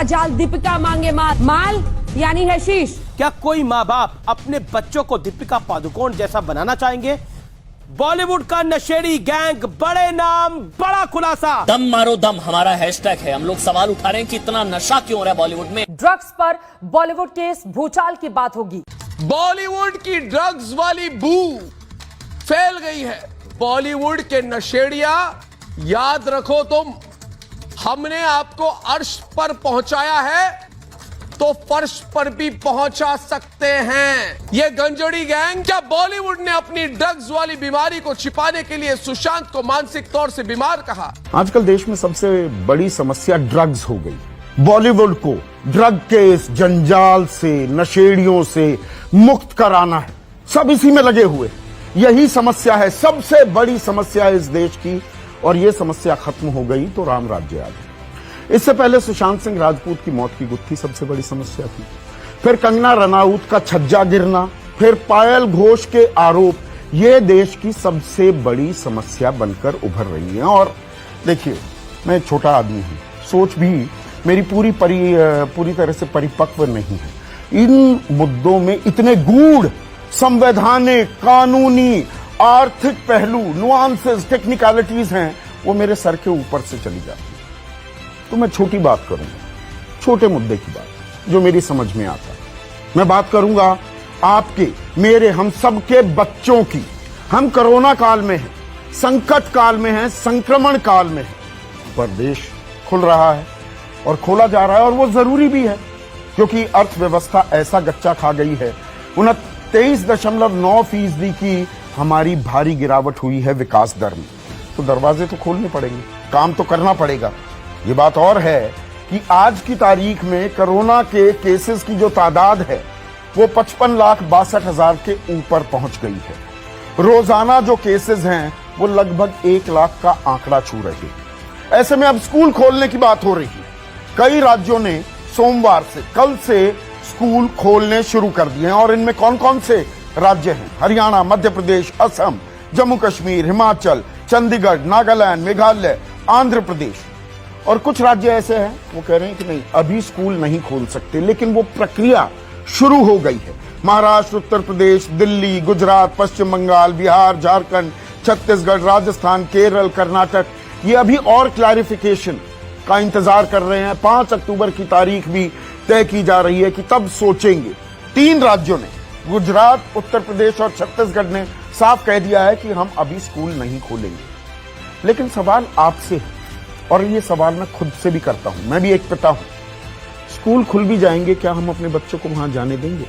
का जाल, दीपिका मांगे माल यानी हैशीश। क्या कोई माँ बाप अपने बच्चों को दीपिका पादुकोण जैसा बनाना चाहेंगे? बॉलीवुड का नशेड़ी गैंग, बड़े नाम, बड़ा खुलासा। दम मारो दम हमारा हैशटैग है। हम लोग सवाल उठा रहे हैं कि इतना नशा क्यों हो रहा है बॉलीवुड में। ड्रग्स पर बॉलीवुड केस भूचाल की बात होगी। बॉलीवुड की ड्रग्स वाली बू फैल गई है। बॉलीवुड के नशेड़िया, याद रखो तुम, हमने आपको अर्श पर पहुंचाया है तो फर्श पर भी पहुंचा सकते हैं। ये गंजोड़ी गैंग, क्या बॉलीवुड ने अपनी ड्रग्स वाली बीमारी को छिपाने के लिए सुशांत को मानसिक तौर से बीमार कहा? आजकल देश में सबसे बड़ी समस्या ड्रग्स हो गई। बॉलीवुड को ड्रग के इस जंजाल से, नशेड़ियों से मुक्त कराना है। सब इसी में लगे हुए। यही समस्या है, सबसे बड़ी समस्या है इस देश की। और यह समस्या खत्म हो गई तो राम राज्य आ गया। इससे पहले सुशांत सिंह राजपूत की मौत की गुत्थी सबसे बड़ी समस्या थी। फिर कंगना रनौत का छज्जा गिरना, फिर पायल घोष के आरोप, ये देश की सबसे बड़ी समस्या बनकर उभर रही है। और देखिए, मैं एक छोटा आदमी हूं, सोच भी मेरी पूरी तरह से परिपक्व नहीं है। इन मुद्दों में इतने गूढ़, संवैधानिक, कानूनी, आर्थिक पहलू, नुआंसेस, टेक्निकलिटीज हैं, वो मेरे सर के ऊपर से चली जाती है। तो मैं छोटी बात करूंगा, छोटे मुद्दे की बात जो मेरी समझ में आता है। मैं बात करूंगा आपके, मेरे, हम सबके बच्चों की। हम कोरोना काल में हैं, संकट काल में हैं, संक्रमण काल में हैं, पर देश खुल रहा है और खोला जा रहा है। और वो जरूरी भी है, क्योंकि अर्थव्यवस्था ऐसा गच्चा खा गई है। 23.9% की हमारी भारी गिरावट हुई है विकास दर में। तो दरवाजे तो खोलने पड़ेंगे, काम तो करना पड़ेगा। ये बात और है कि आज की तारीख में कोरोना के केसेस की जो तादाद है वो 55,62,000 के ऊपर पहुंच गई है। रोजाना जो केसेस हैं वो लगभग 1 लाख का आंकड़ा छू रहे हैं। ऐसे में अब स्कूल खोलने की बात हो रही है। कई राज्यों ने सोमवार से, कल से स्कूल खोलने शुरू कर दिए हैं। और इनमें कौन कौन से राज्य हैं? हरियाणा, मध्य प्रदेश, असम, जम्मू कश्मीर, हिमाचल, चंडीगढ़, नागालैंड, मेघालय, आंध्र प्रदेश। और कुछ राज्य ऐसे हैं वो कह रहे हैं कि नहीं, अभी स्कूल नहीं खोल सकते, लेकिन वो प्रक्रिया शुरू हो गई है। महाराष्ट्र, उत्तर प्रदेश, दिल्ली, गुजरात, पश्चिम बंगाल, बिहार, झारखंड, छत्तीसगढ़, राजस्थान, केरल, कर्नाटक, ये अभी और क्लैरिफिकेशन का इंतजार कर रहे हैं। 5 अक्टूबर की तारीख भी तय की जा रही है कि तब सोचेंगे। 3 राज्यों ने, गुजरात, उत्तर प्रदेश और छत्तीसगढ़ ने साफ कह दिया है कि हम अभी स्कूल नहीं खोलेंगे। लेकिन सवाल आपसे है, और ये सवाल मैं खुद से भी करता हूं, मैं भी एक पिता हूं। स्कूल खुल भी जाएंगे, क्या हम अपने बच्चों को वहां जाने देंगे?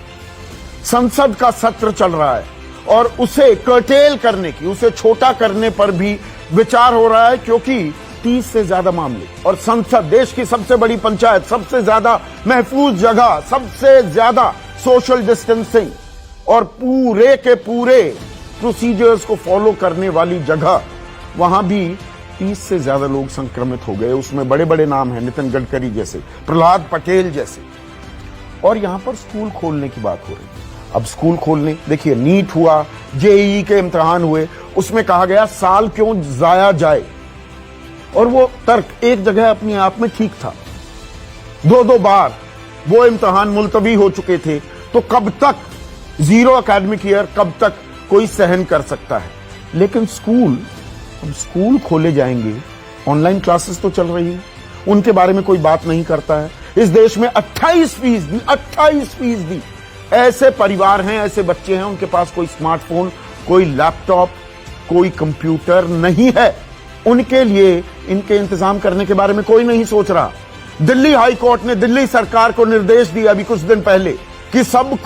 संसद का सत्र चल रहा है और उसे कर्टेल करने की, उसे छोटा करने पर भी विचार हो रहा है, क्योंकि 30 से ज्यादा मामले, और संसद, देश की सबसे बड़ी पंचायत, सबसे ज्यादा महफूज जगह, सबसे ज्यादा सोशल डिस्टेंसिंग और पूरे के पूरे प्रोसीजर्स को फॉलो करने वाली जगह, वहां भी 30 से ज्यादा लोग संक्रमित हो गए। उसमें बड़े बड़े नाम हैं, नितिन गडकरी जैसे, प्रहलाद पटेल जैसे। और यहां पर स्कूल खोलने की बात हो रही है। अब स्कूल खोलने, देखिए, नीट हुआ, जेईई के इम्तिहान हुए, उसमें कहा गया साल क्यों जाया जाए, और वो तर्क एक जगह अपने आप में ठीक था। 2 बार वो इम्तिहान मुलतवी हो चुके थे, तो कब तक जीरो एकेडमिक ईयर, कब तक कोई सहन कर सकता है? लेकिन अब स्कूल खोले जाएंगे, ऑनलाइन क्लासेस तो चल रही हैं, उनके बारे में कोई बात नहीं करता है। इस देश में 28% ऐसे परिवार हैं, ऐसे बच्चे हैं, उनके पास कोई स्मार्टफोन, कोई लैपटॉप, कोई कंप्यूटर नहीं है। उनके लिए इनके इंतजाम करने के बारे में कोई नहीं सोच रहा। दिल्ली हाई कोर्ट ने दिल्ली सरकार को निर्देश दिया अभी कुछ दिन पहले कि सब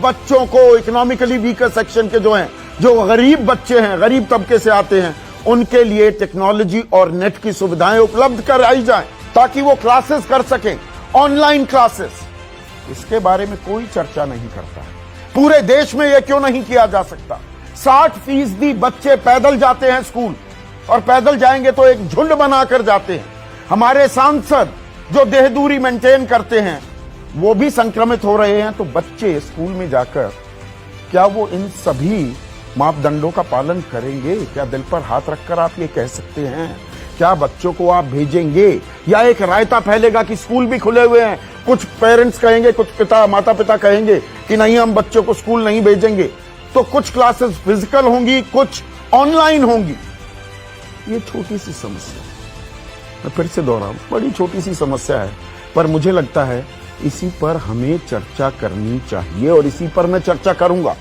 बच्चों को, इकोनॉमिकली वीकर सेक्शन के जो हैं, जो गरीब बच्चे हैं, गरीब तबके से आते हैं, उनके लिए टेक्नोलॉजी और नेट की सुविधाएं उपलब्ध कराई जाएं, ताकि वो क्लासेस कर सकें, ऑनलाइन क्लासेस। इसके बारे में कोई चर्चा नहीं करता। पूरे देश में यह क्यों नहीं किया जा सकता? 60% बच्चे पैदल जाते हैं स्कूल, और पैदल जाएंगे तो एक झुंड बनाकर जाते हैं। हमारे सांसद जो देह दूरी मेंटेन करते हैं वो भी संक्रमित हो रहे हैं। तो बच्चे स्कूल में जाकर क्या वो इन सभी मापदंडों का पालन करेंगे? क्या दिल पर हाथ रखकर आप ये कह सकते हैं क्या बच्चों को आप भेजेंगे, या एक रायता फैलेगा कि स्कूल भी खुले हुए हैं, कुछ पेरेंट्स कहेंगे, कुछ माता पिता कहेंगे कि नहीं हम बच्चों को स्कूल नहीं भेजेंगे, तो कुछ क्लासेस फिजिकल होंगी, कुछ ऑनलाइन होंगी। ये छोटी सी समस्या, मैं फिर से दोहराऊं, बड़ी छोटी सी समस्या है, पर मुझे लगता है इसी पर हमें चर्चा करनी चाहिए और इसी पर मैं चर्चा करूंगा।